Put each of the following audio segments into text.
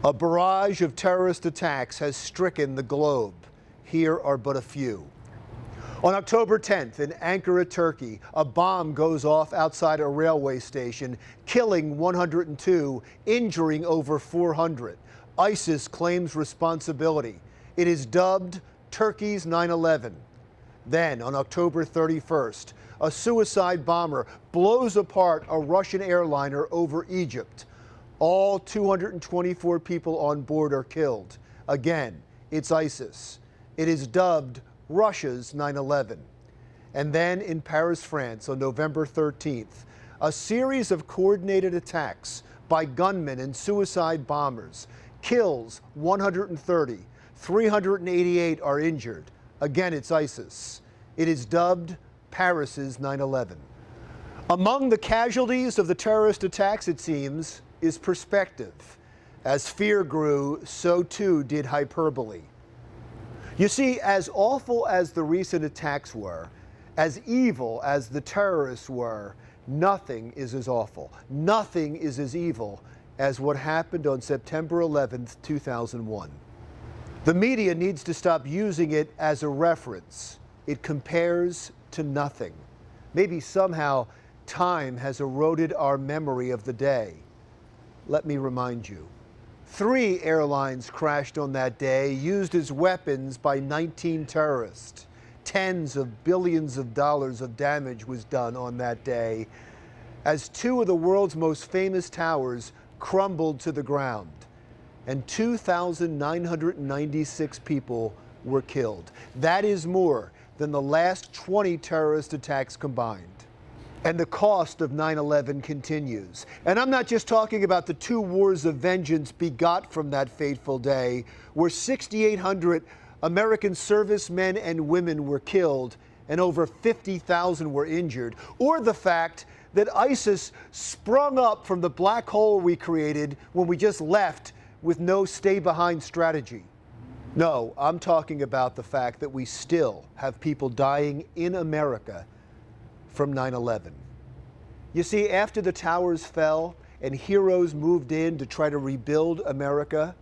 A barrage of terrorist attacks has stricken the globe. Here are but a few. On October 10th in Ankara, Turkey, a bomb goes off outside a railway station, killing 102, injuring over 400. ISIS claims responsibility. It is dubbed Turkey's 9/11. Then, on October 31st, a suicide bomber blows apart a Russian airliner over Egypt. All 224 people on board are killed. Again, it's ISIS. It is dubbed Russia's 9/11. And then in Paris, France, on November 13th, a series of coordinated attacks by gunmen and suicide bombers kills 130. 388 are injured. Again, it's ISIS. It is dubbed Paris's 9/11. Among the casualties of the terrorist attacks, it seems, is perspective. As fear grew, so too did hyperbole. You see, as awful as the recent attacks were, as evil as the terrorists were, nothing is as awful, nothing is as evil as what happened on September 11th, 2001. The media needs to stop using it as a reference. It compares to nothing. Maybe somehow time has eroded our memory of the day. Let me remind you. 3 airlines crashed on that day, used as weapons by 19 terrorists. Tens of billions of dollars of damage was done on that day as 2 of the world's most famous towers crumbled to the ground, and 2,996 people were killed. That is more than the last 20 terrorist attacks combined. And the cost of 9/11 continues. And I'm not just talking about the 2 wars of vengeance begot from that fateful day, where 6,800 American servicemen and women were killed and over 50,000 were injured, or the fact that ISIS sprung up from the black hole we created when we just left with no stay-behind strategy. No, I'm talking about the fact that we still have people dying in America from 9/11. You see, after the towers fell and heroes moved in to try to rebuild America,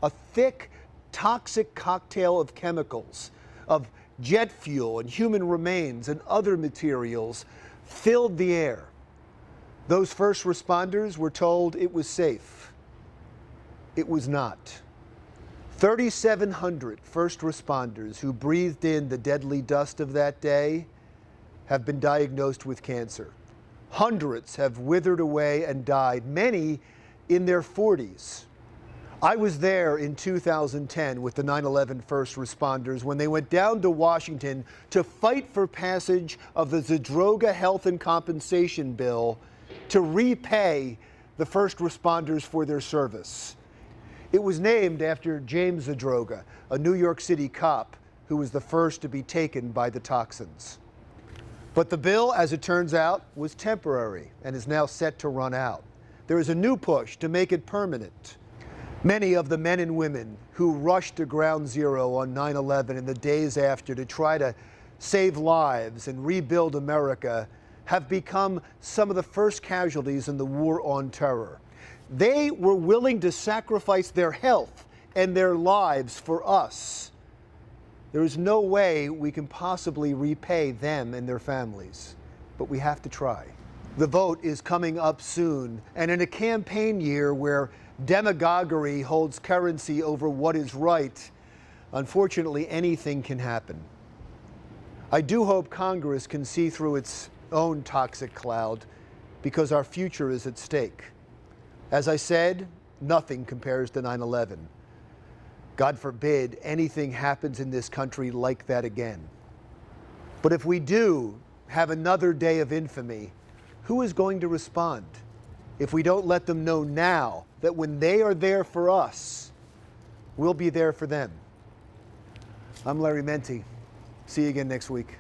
a thick, toxic cocktail of chemicals, of jet fuel and human remains and other materials filled the air. Those first responders were told it was safe. It was not. 3,700 first responders who breathed in the deadly dust of that day have been diagnosed with cancer. Hundreds have withered away and died, many in their 40s. I was there in 2010 with the 9/11 first responders when they went down to Washington to fight for passage of the Zadroga Health and Compensation Bill to repay the first responders for their service. It was named after James Zadroga, a New York City cop who was the first to be taken by the toxins. But the bill, as it turns out, was temporary and is now set to run out. There is a new push to make it permanent. Many of the men and women who rushed to Ground Zero on 9/11 and the days after to try to save lives and rebuild America have become some of the first casualties in the war on terror. They were willing to sacrifice their health and their lives for us. There is no way we can possibly repay them and their families, but we have to try. The vote is coming up soon, and in a campaign year where demagoguery holds currency over what is right, unfortunately, anything can happen. I do hope Congress can see through its own toxic cloud, because our future is at stake. As I said, nothing compares to 9/11. God forbid anything happens in this country like that again. But if we do have another day of infamy, who is going to respond if we don't let them know now that when they are there for us, we'll be there for them? I'm Larry Mendte. See you again next week.